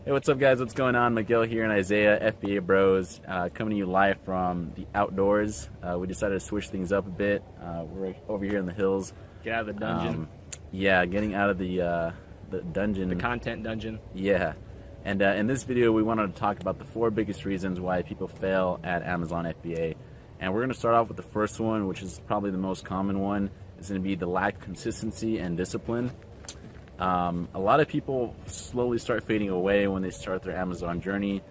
Hey, what's up, guys? What's going on? Miguel here and Isaiah, FBA Bros, coming to you live from the outdoors. We decided to switch things up a bit. We're over here in the hills. Get out of the dungeon. Yeah, getting out of the dungeon. The content dungeon. Yeah. And in this video, we wanted to talk about the 4 biggest reasons why people fail at Amazon FBA. And we're going to start off with the first one, which is probably the most common one. It's going to be the lack of consistency and discipline. A lot of people slowly start fading away when they start their Amazon journey.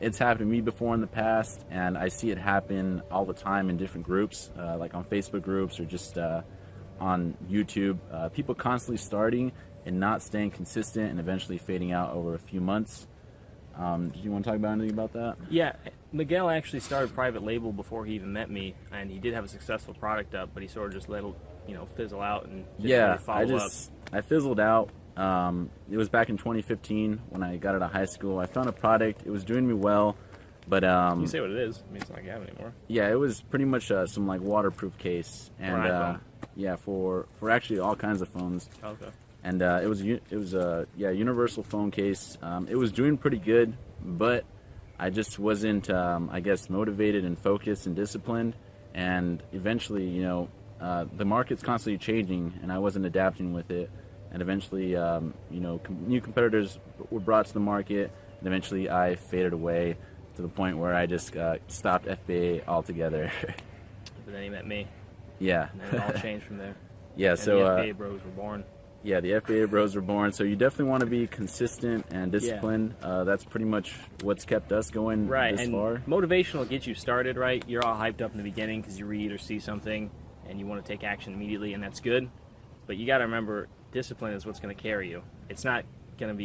It's happened to me before in the past, and I see it happen all the time in different groups, like on Facebook groups or just on YouTube. People constantly starting and not staying consistent and eventually fading out over a few months. Did you want to talk about anything about that? Yeah, Miguel actually started private label before he even met me, and he did have a successful product up, but he sort of just let it, fizzle out and didn't really follow up. I fizzled out. It was back in 2015 when I got out of high school. I found a product. It was doing me well, but Can you say what it is? I mean, it's not like you have it anymore. Yeah, it was pretty much some like waterproof case, and yeah, for actually all kinds of phones. Okay. And it was a universal phone case. It was doing pretty good, but I just wasn't, I guess, motivated and focused and disciplined. And eventually, the market's constantly changing, and I wasn't adapting with it. And eventually, new competitors were brought to the market, and eventually I faded away to the point where I just stopped FBA altogether. But then he met me. Yeah. And then it all changed from there. Yeah. And So the FBA Bros were born. Yeah, the FBA Bros were born. So you definitely want to be consistent and disciplined. Yeah. That's pretty much what's kept us going this far. Motivation will get you started, right? You're all hyped up in the beginning because you read or see something and you want to take action immediately, and that's good. But you got to remember, discipline is what's going to carry you. It's not going to be,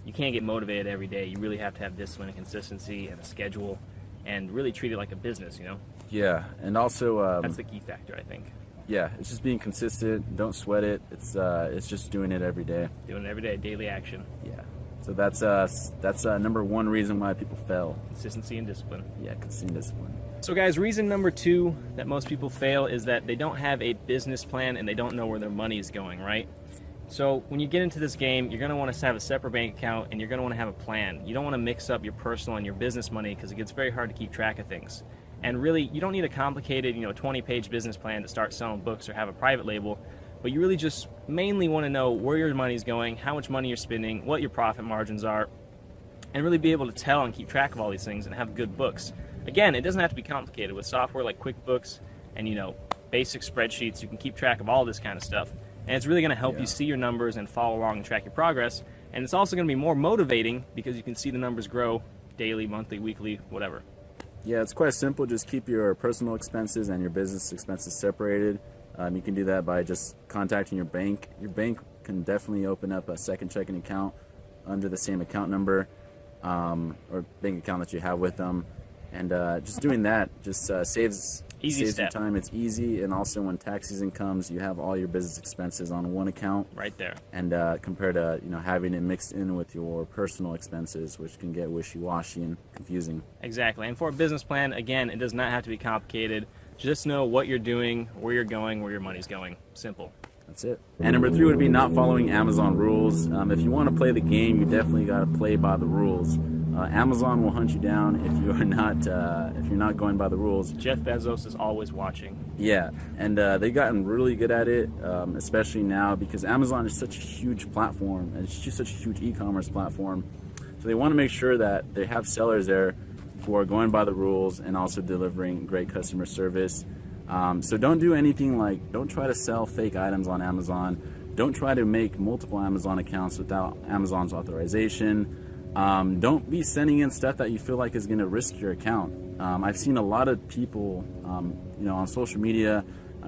you can't get motivated every day. You really have to have discipline and consistency and a schedule and really treat it like a business, Yeah, and also... that's the key factor, I think. Yeah, it's just being consistent. Don't sweat it. It's just doing it every day. Doing it every day, daily action. Yeah. So that's number 1 reason why people fail. Consistency and discipline. Yeah, consistency and discipline. So guys, reason number 2 that most people fail is that they don't have a business plan and they don't know where their money is going, right? So when you get into this game, you're going to want to have a separate bank account and you're going to want to have a plan. You don't want to mix up your personal and your business money because it gets very hard to keep track of things. And really, you don't need a complicated, 20-page business plan to start selling books or have a private label, but you really just mainly want to know where your money's going, how much money you're spending, what your profit margins are, and really be able to tell and keep track of all these things and have good books. Again, it doesn't have to be complicated. With software like QuickBooks and, basic spreadsheets, you can keep track of all this kind of stuff. And it's really going to help you see your numbers and follow along and track your progress. And it's also going to be more motivating because you can see the numbers grow daily, monthly, weekly, whatever. Yeah, it's quite simple. Just keep your personal expenses and your business expenses separated. You can do that by just contacting your bank. Your bank can definitely open up a second checking account under the same account number or bank account that you have with them. And just doing that just saves you time. It's easy, and also when tax season comes, you have all your business expenses on one account. Right there. And compared to having it mixed in with your personal expenses, which can get wishy-washy and confusing. Exactly. And for a business plan, again, it does not have to be complicated. Just know what you're doing, where you're going, where your money's going. Simple. That's it. And number 3 would be not following Amazon rules. If you want to play the game, you definitely got to play by the rules. Amazon will hunt you down if you're not going by the rules. Jeff Bezos is always watching. Yeah, and they've gotten really good at it, especially now because Amazon is such a huge platform and it's just such a huge e-commerce platform. So they want to make sure that they have sellers there who are going by the rules and also delivering great customer service. So don't do anything don't try to sell fake items on Amazon. Don't try to make multiple Amazon accounts without Amazon's authorization. Don't be sending in stuff that you feel like is going to risk your account. I've seen a lot of people, on social media,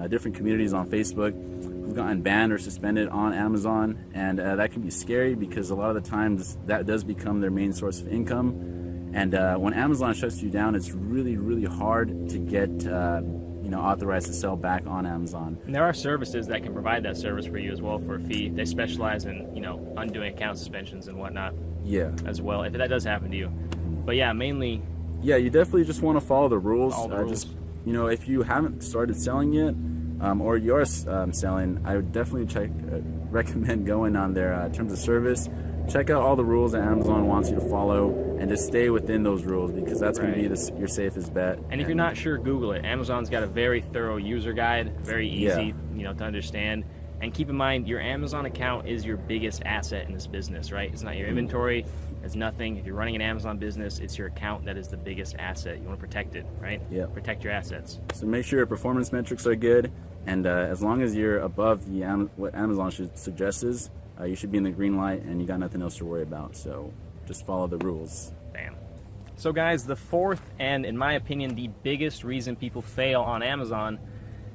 different communities on Facebook, who've gotten banned or suspended on Amazon, and that can be scary because a lot of the times that does become their main source of income. And when Amazon shuts you down, it's really, really hard to get authorized to sell back on Amazon. And there are services that can provide that service for you as well for a fee. They specialize in, undoing account suspensions and whatnot. Yeah. As well, if that does happen to you. But yeah, mainly. Yeah, you definitely just want to follow the rules. Rules. If you haven't started selling yet, or you're selling, I would definitely recommend going on their terms of service. check out all the rules that Amazon wants you to follow, and just stay within those rules, because that's going to be your safest bet. And if you're not sure, Google it. Amazon's got a very thorough user guide, very easy, to understand. And keep in mind, your Amazon account is your biggest asset in this business, right? It's not your inventory. It's nothing. If you're running an Amazon business, it's your account that is the biggest asset. You want to protect it, right? Yeah. Protect your assets. So make sure your performance metrics are good, and as long as you're above what Amazon suggests, you should be in the green light, and you got nothing else to worry about. So just follow the rules. Bam. So guys, the fourth, and in my opinion, the biggest reason people fail on Amazon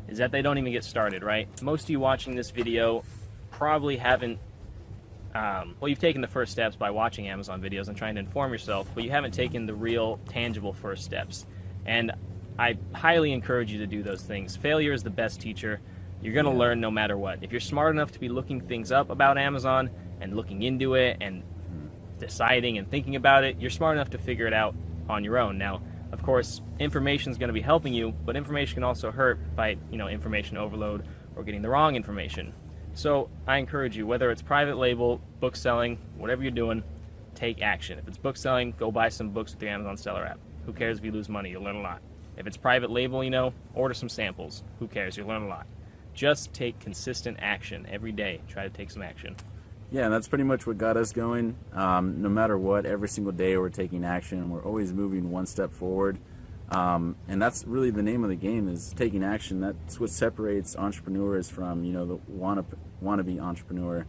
is that they don't even get started, right? Most of you watching this video probably haven't, well, you've taken the first steps by watching Amazon videos and trying to inform yourself, but you haven't taken the real, tangible first steps. And I highly encourage you to do those things. Failure is the best teacher. You're going to learn no matter what. If you're smart enough to be looking things up about Amazon and looking into it and deciding and thinking about it, you're smart enough to figure it out on your own. Now, of course, information is going to be helping you, but information can also hurt by, information overload or getting the wrong information. So I encourage you, whether it's private label, book selling, whatever you're doing, take action. If it's book selling, go buy some books with the Amazon Seller app. Who cares if you lose money? You'll learn a lot. If it's private label, order some samples. Who cares? You'll learn a lot. Just take consistent action every day. Try to take some action. Yeah, that's pretty much what got us going. No matter what, every single day we're taking action. We're always moving one step forward. And that's really the name of the game, is taking action. That's what separates entrepreneurs from, the wannabe entrepreneur.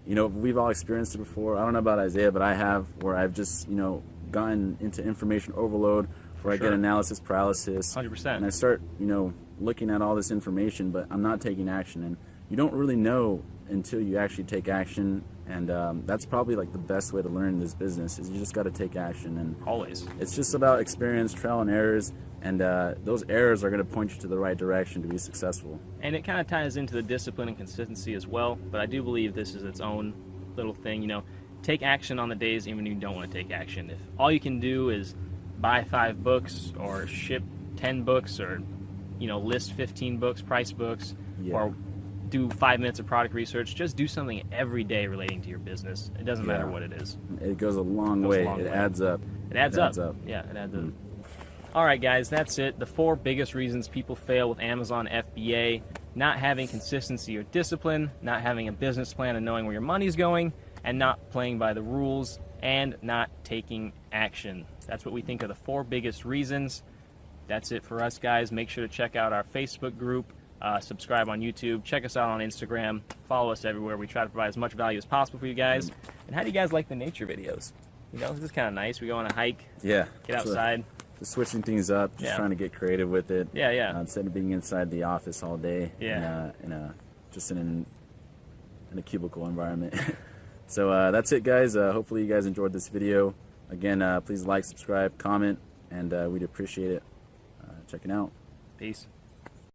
We've all experienced it before. I don't know about Isaiah, but I have, where I've just, gotten into information overload, where I get analysis paralysis. 100%. And I start, looking at all this information, but I'm not taking action. And you don't really know until you actually take action, and that's probably like the best way to learn this business, is you just got to take action. And always, it's just about experience, trial and errors, and those errors are going to point you to the right direction to be successful. And it kind of ties into the discipline and consistency as well, but I do believe this is its own little thing. Take action on the days even when you don't want to take action. If all you can do is buy 5 books or ship 10 books or list 15 books, price books, or do 5 minutes of product research, just do something every day relating to your business. It doesn't matter what it is. It goes a long way. It adds up. It adds up. Yeah, it adds up. All right, guys, that's it. The 4 biggest reasons people fail with Amazon FBA: not having consistency or discipline, not having a business plan and knowing where your money's going, and not playing by the rules, and not taking action. That's what we think are the 4 biggest reasons. That's it for us, guys. Make sure to check out our Facebook group, subscribe on YouTube, check us out on Instagram, follow us everywhere. We try to provide as much value as possible for you guys. And how do you guys like the nature videos? This is kind of nice. We go on a hike, get outside. Just switching things up, just trying to get creative with it. Instead of being inside the office all day, just in a cubicle environment. So that's it, guys. Hopefully you guys enjoyed this video. Again, please like, subscribe, comment, and we'd appreciate it. Checking out. Peace.